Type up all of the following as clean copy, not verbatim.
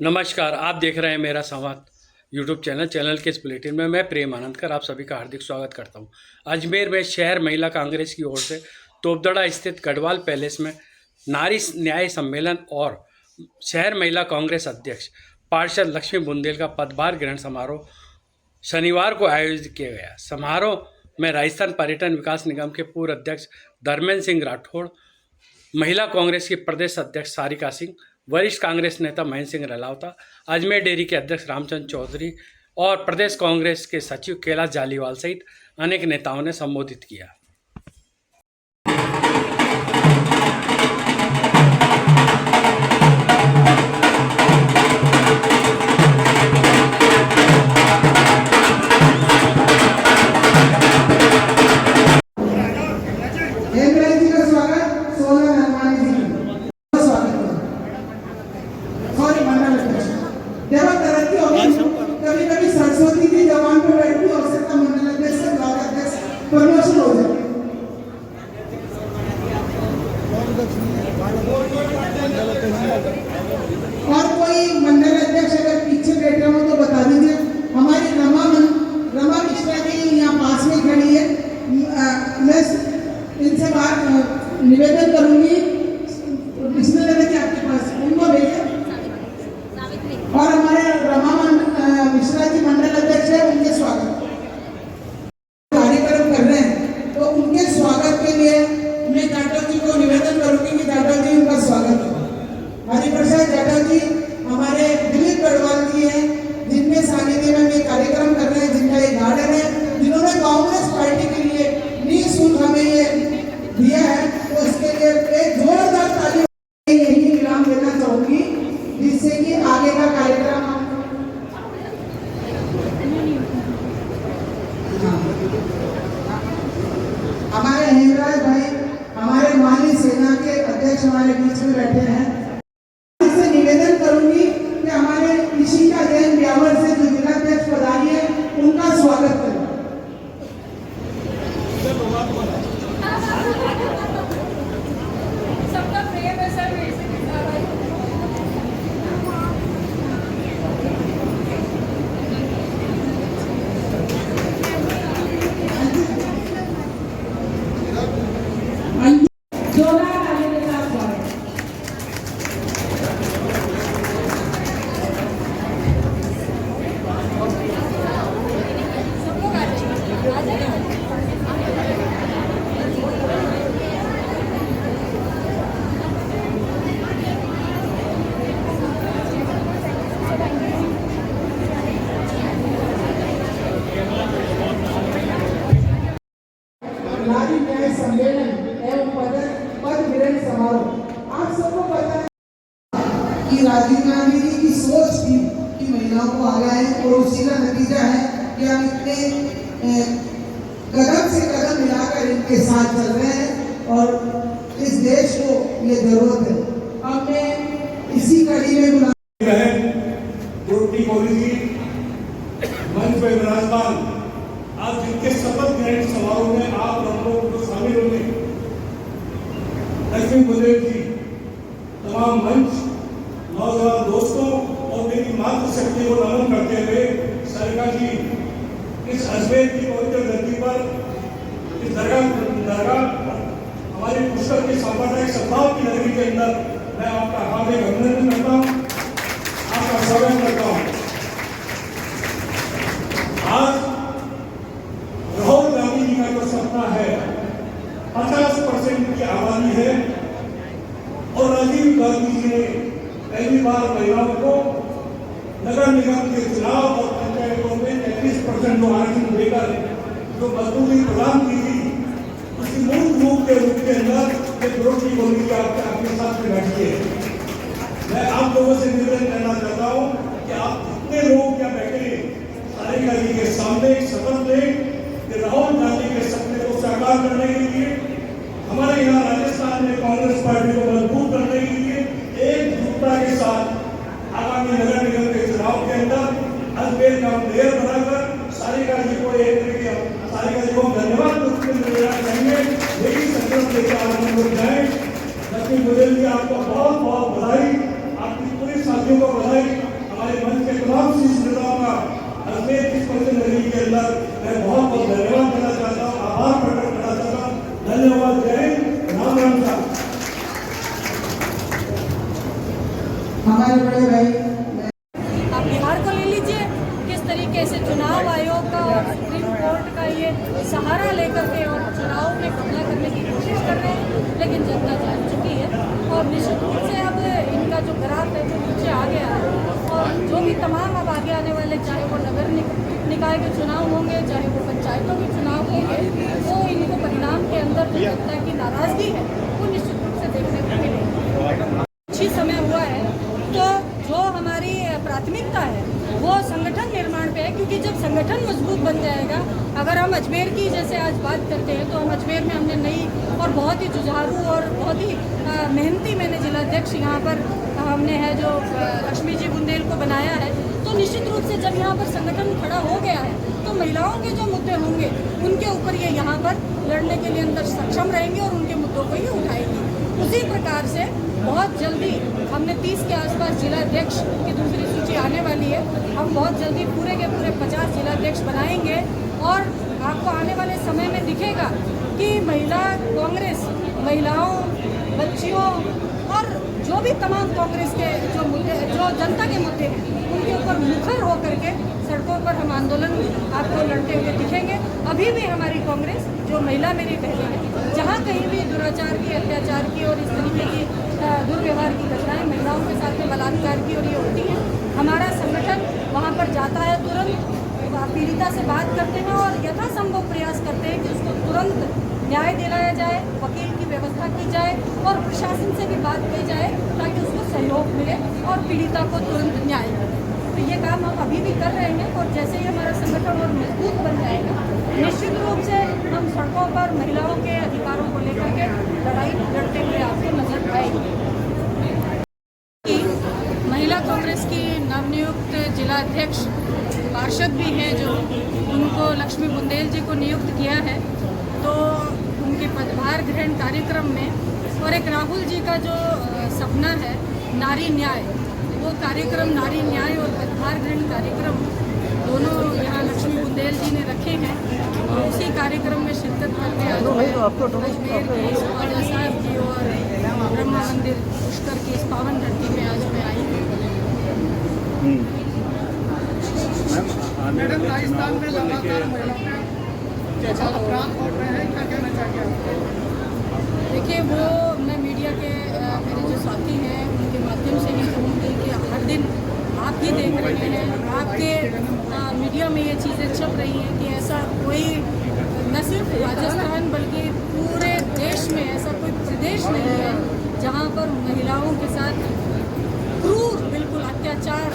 नमस्कार, आप देख रहे हैं मेरा संवाद यूट्यूब चैनल के इस बुलेटिन में मैं प्रेम आनंदकर आप सभी का हार्दिक स्वागत करता हूं। अजमेर में शहर महिला कांग्रेस की ओर से तोपदड़ा स्थित गढ़वाल पैलेस में नारी न्याय सम्मेलन और शहर महिला कांग्रेस अध्यक्ष पार्षद लक्ष्मी बुंदेल का पदभार ग्रहण समारोह शनिवार को आयोजित किया गया। समारोह में राजस्थान पर्यटन विकास निगम के पूर्व अध्यक्ष धर्मेंद्र सिंह राठौड़, महिला कांग्रेस की प्रदेश अध्यक्ष सारिका सिंह, वरिष्ठ कांग्रेस नेता महेंद्र सिंह रलावता, अजमेर डेयरी के अध्यक्ष रामचंद्र चौधरी और प्रदेश कांग्रेस के सचिव कैलाश जालीवाल सहित अनेक नेताओं ने संबोधित किया। कभी कभी सरस्वती जी जवान पे बैठती हो सकता मंडल अध्यक्ष से ब्लॉक अध्यक्ष प्रमोशन हो जाए। और कोई मंडल अध्यक्ष अगर पीछे बैठे हो तो बता दीजिए। हमारी रमा मिश्रा जी यहाँ पास में खड़ी है। मैं इनसे बात निवेदन करूंगी, इसमें लगे आपके पास उनको भेजे। और हमारे रमा मिश्रा जी मंडल अध्यक्ष है, उनके स्वागत कार्यक्रम कर रहे हैं, तो उनके स्वागत के लिए मैं जाटव जी को निवेदन करूंगी कि जाटव जी उनका स्वागत करें। हरिप्रसाद जाटव जी हमारे दिलीप गढ़वाल जी हैं, जिनके सानिध्य में ये कार्यक्रम कर रहे हैं, जिनका ये गार्डन है, जिन्होंने कांग्रेस पार्टी के लिए निःशुल्क हमें ये दिया है, तो इसके लिए एक जोरदार ताली यही इनाम देना चाहूंगी, जिससे कि आगे का कार्यक्रम हमारे हेमराज भाई हमारे माली सेना के अध्यक्ष हमारे बीच में बैठे हैं। इससे निवेदन करूंगी कि हमारे ऋषिका जैन ब्यावर से जो जिलाध्यक्ष पधारी है, उनका स्वागत करें। सबका प्रेम है सर। नारी न्याय सम्मेलन एवं पद ग्रहण समारोह। आप सबको पता है कि राजीव गांधी जी की सोच थी कि महिलाओं को आगे आए, और उसी का नतीजा है कि हम इतने कदम से कदम मिलाकर इनके साथ चल रहे हैं और इस देश को ये जरूरत है। अब मैं इसी कड़ी में बुला आज जिनके शपथ ग्रहण समारोह में आप लोग जो शामिल होंगे, लक्ष्मी बुंदेल जी, तमाम मंच, नौजवान दोस्तों और मेरी मातृशक्ति को नमन करते हुए सारिका जी, इस अजमेर की पवित्र धरती पर इस दरगाह हमारी पुष्कर की सांप्रदायिक सद्भाव की नगरी के अंदर मैं आपका हार्दिक अभिनंदन करता हूँ, आपका स्वागत करता हूँ। आज राहुल गांधी जी का जो सपना है 50% की आबादी है, और राजीव गांधी जी ने पहली बार महिलाओं को नगर निगम के चुनाव और पंचायतों में 33% जो आरक्षण देकर जो मजदूरी प्रदान की थी, उसी मूल रूप के अंदर एक द्रौपदी मुर्मू की आपके साथ में बैठी है। मैं आप लोगों से निवेदन करना चाहता हूँ कि आप जितने लोग यहाँ बैठे सारिका जी के सामने शपथ लें कि राहुल गांधी के सपने को साकार करने के लिए, हमारे यहाँ राजस्थान में कांग्रेस पार्टी को मजबूत करने के लिए एकजुटता के साथ आगामी नगर निगम के चुनाव के अंदर अजमेर का मेयर बनाकर सारिका जी को धन्यवाद देना चाहेंगे। यही संकल्प लेकर हम लोग जाए। लक्ष्मी बुंदेल जी, आपको बहुत बहुत बधाई, आपकी पूरी साथियों को बधाई। हमारे बड़े भाई आप बिहार को ले लीजिए, किस तरीके से चुनाव आयोग का और सुप्रीम कोर्ट का ये सहारा लेकर के और चुनाव में कब्जा करने की कोशिश कर रहे हैं, लेकिन जनता जान चुकी है और निश्चित रूप से अब इनका जो ग्राफ है वो नीचे आ गया है। और जो भी तमाम अब आगे आने वाले, चाहे वो नगर निकाय के चुनाव होंगे, चाहे वो पंचायतों के चुनाव होंगे, वो इनको परिणाम के अंदर जो जनता की नाराजगी है वो निश्चित रूप से देखने को मिलेगी। अच्छी समय हुआ है तो जो हमारी प्राथमिकता है वो संगठन निर्माण पे है, क्योंकि जब संगठन मजबूत बन जाएगा, अगर हम अजमेर की जैसे आज बात करते हैं तो हम अजमेर में हमने नई और बहुत ही जुझारू और बहुत ही मेहनती मैंने जिलाध्यक्ष यहाँ पर हमने है जो लक्ष्मी जी बुंदेल को बनाया है। तो निश्चित रूप से जब यहाँ पर संगठन खड़ा हो गया है तो महिलाओं के जो मुद्दे होंगे उनके ऊपर ये यहाँ पर लड़ने के लिए अंदर सक्षम रहेंगे और उनके मुद्दों को ये उठाएंगे। उसी प्रकार से बहुत जल्दी हमने 30 के आसपास जिलाध्यक्ष की दूसरी सूची आने वाली है। हम बहुत जल्दी पूरे के पूरे 50 जिलाध्यक्ष बनाएंगे और आपको आने वाले समय में दिखेगा कि महिला कांग्रेस महिलाओं, बच्चियों और जो भी तमाम कांग्रेस के जो मुद्दे, जो जनता के मुद्दे हैं, उनके ऊपर मुखर होकर के सड़कों पर हम आंदोलन आपको लड़ते हुए दिखेंगे। अभी भी हमारी कांग्रेस जो महिला मेरी बहनें हैं, जहाँ कहीं भी दुराचार की, अत्याचार की और इस तरीके की दुर्व्यवहार की घटनाएं महिलाओं के साथ में बलात्कार की और ये होती हैं, हमारा संगठन वहाँ पर जाता है, तुरंत पीड़िता से बात करते हैं और यथासंभव प्रयास करते हैं कि उसको तुरंत न्याय दिलाया जाए, वकील की व्यवस्था की जाए और प्रशासन से भी बात की जाए ताकि उसको सहयोग मिले और पीड़िता को तुरंत न्याय मिले। तो ये काम हम अभी भी कर रहे हैं और जैसे ही हमारा संगठन और मजबूत बन जाएगा, निश्चित रूप से हम सड़कों पर महिलाओं के अधिकारों को लेकर के लड़ाई लड़ते हुए आपको नजर आएंगे। महिला कांग्रेस की नवनियुक्त जिलाध्यक्ष पार्षद भी हैं जो उनको लक्ष्मी बुंदेल जी को नियुक्त किया है, तो उनके पदभार ग्रहण कार्यक्रम में और एक राहुल जी का जो सपना है नारी न्याय, वो कार्यक्रम नारी न्याय और पदभार ग्रहण कार्यक्रम दोनों यहाँ लक्ष्मी बुंदेल जी ने रखे हैं और उसी कार्यक्रम में शिरकत करके अजमेर की ख्वाजा साहब जी और ब्रह्मा मंदिर पुष्कर की इस पावन धरती में आज मैं आई हूँ। मैडम, राजस्थान में लगातार महिलाओं जैसा अपराध हो रहे हैं, क्या कहना चाहिए आप? देखिए, वो मैं मीडिया के मेरे जो साथी हैं उनके माध्यम से ही कहूँगी कि हर दिन आप ही देख रहे हैं, आपके मीडिया में ये चीज़ें छप रही हैं कि ऐसा कोई न सिर्फ राजस्थान बल्कि पूरे देश में ऐसा कोई प्रदेश नहीं है जहाँ पर महिलाओं के साथ क्रूर बिल्कुल अत्याचार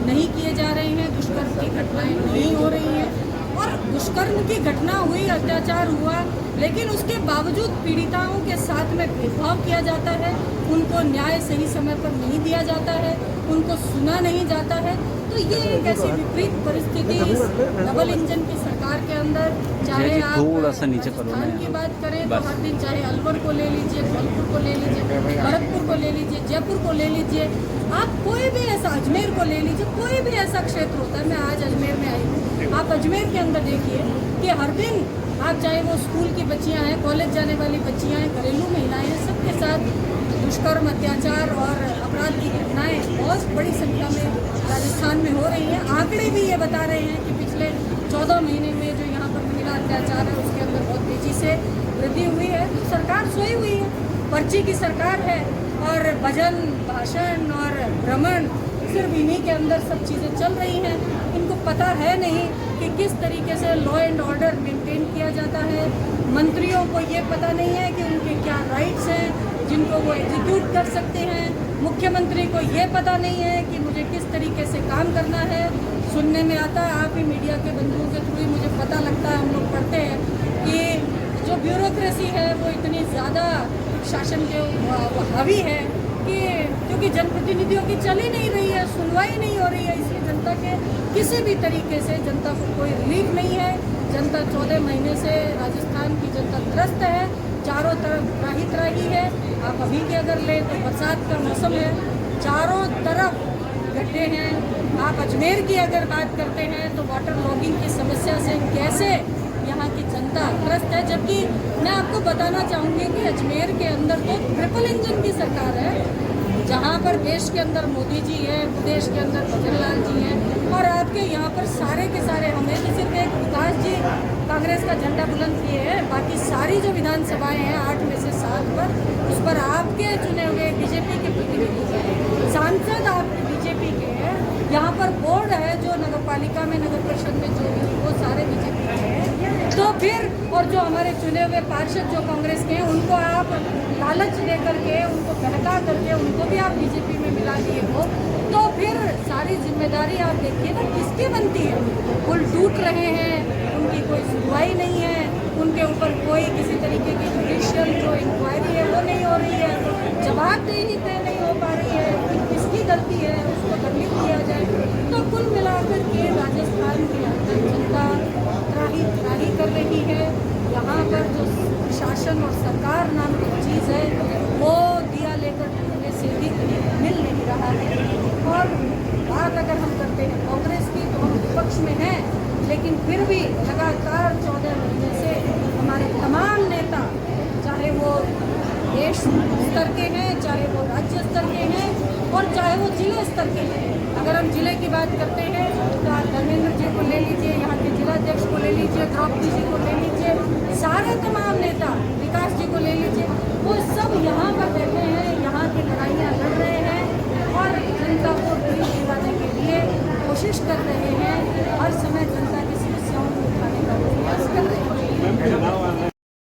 नहीं किए जा रहे हैं, दुष्कर्म की घटनाएं नहीं हो रही हैं और दुष्कर्म की घटना हुई, अत्याचार हुआ, लेकिन उसके बावजूद पीड़िताओं के साथ में भेदभाव किया जाता है, उनको न्याय सही समय पर नहीं दिया जाता है, उनको सुना नहीं जाता है। तो ये एक ऐसी विपरीत परिस्थिति इस डबल इंजन की सरकार के अंदर, चाहे आप राजस्थान की बात करें तो हर दिन चाहे अलवर को ले लीजिए, धौलपुर को ले लीजिए, भरतपुर को ले लीजिए, जयपुर को ले लीजिए, आप कोई भी ऐसा, अजमेर को ले लीजिए, कोई भी ऐसा क्षेत्र होता है। मैं आज अजमेर में आई हूँ, आप अजमेर के अंदर देखिए कि हर दिन आप चाहे वो स्कूल की बच्चियाँ हैं, कॉलेज जाने वाली बच्चियाँ हैं, घरेलू महिलाएं हैं, सबके साथ दुष्कर्म, अत्याचार और अपराध की घटनाएं बहुत बड़ी संख्या में राजस्थान में हो रही हैं। आंकड़े भी ये बता रहे हैं कि पिछले 14 महीने में जो यहाँ पर महिला अत्याचार है उसके अंदर बहुत तेज़ी से वृद्धि हुई है। तो सरकार सोई हुई है, पर्ची की सरकार है और भजन, भाषण और भ्रमण, सिर्फ इन्हीं के अंदर सब चीज़ें चल रही हैं। इनको पता है नहीं कि किस तरीके से लॉ एंड ऑर्डर मेंटेन किया जाता है। मंत्रियों को ये पता नहीं है कि उनके क्या राइट्स हैं जिनको वो एग्जीक्यूट कर सकते हैं। मुख्यमंत्री को ये पता नहीं है कि मुझे किस तरीके से काम करना है। सुनने में आता है, आप ही मीडिया के बंधुओं के थ्रू ही मुझे पता लगता है, हम लोग पढ़ते हैं कि जो ब्यूरोक्रेसी है वो इतनी ज़्यादा शासन के हावी है कि क्योंकि जनप्रतिनिधियों की चल ही नहीं रही है, सुनवाई नहीं हो रही है, इसलिए जनता के किसी भी तरीके से जनता को कोई रिलीफ नहीं है। जनता 14 महीने से राजस्थान की जनता त्रस्त है, चारों तरफ त्राही त्राही है। आप अभी के अगर ले तो बरसात का मौसम है, चारों तरफ गड्ढे हैं। आप अजमेर की अगर बात करते हैं तो वाटर लॉगिंग की समस्या से कैसे यहाँ की जनता त्रस्त है। जबकि मैं आपको बताना चाहूँगी कि अजमेर के अंदर तो ट्रिपल इंजन की सरकार है, जहाँ पर देश के अंदर मोदी जी हैं, प्रदेश के अंदर भजनलाल जी हैं, और आपके यहाँ पर सारे के सारे हमें तो सिर्फ एक विकास जी कांग्रेस का झंडा बुलंद किए हैं, बाकी सारी जो विधानसभाएं हैं 8 में से 7 पर, उस पर आपके चुने हुए बीजेपी के प्रतिनिधि हैं, सांसद आपके बीजेपी के हैं, यहाँ पर बोर्ड है जो नगर पालिका में, नगर परिषद में जो भी वो सारे बीजेपी के हैं। तो फिर और जो हमारे चुने हुए पार्षद जो कांग्रेस के हैं, उनको आप लालच दे करके, उनको बहका करके उनको भी आप बीजेपी में मिला दिए हो, तो फिर सारी जिम्मेदारी आप देखिए ना किसकी बनती है। पुल टूट रहे हैं, उनकी कोई सुनवाई नहीं है, उनके ऊपर कोई किसी तरीके की जुडिशियल जो इंक्वायरी है वो नहीं हो रही है, जवाबदेही तय नहीं हो पा रही है कि किसकी गलती है, उसको दंडित किया जाए। तो कुल मिलाकर के राजस्थान की अंदर जनता त्राही कर रही है। यहाँ पर जो शासन और सरकार नाम की चीज़ है वो दिया लेकर ढूंढने से भी मिल नहीं रहा है। और बात अगर हम करते हैं कांग्रेस की, तो हम विपक्ष में हैं, लेकिन फिर भी लगातार 14 महीने से हमारे तमाम नेता, चाहे वो देश स्तर के हैं, चाहे वो राज्य स्तर के हैं, और चाहे वो जिले स्तर के हैं। अगर हम जिले की बात करते हैं तो आप धर्मेंद्र जी को ले लीजिए, यहाँ के जिलाध्यक्ष को ले लीजिए, द्रौपदी जी को ले लीजिए, सारे तमाम नेता, विकास जी को ले लीजिए, वो सब यहाँ पर बैठे हैं, यहाँ की लड़ाइयाँ लड़ रहे हैं और जनता को दिलाने के लिए कोशिश कर रहे हैं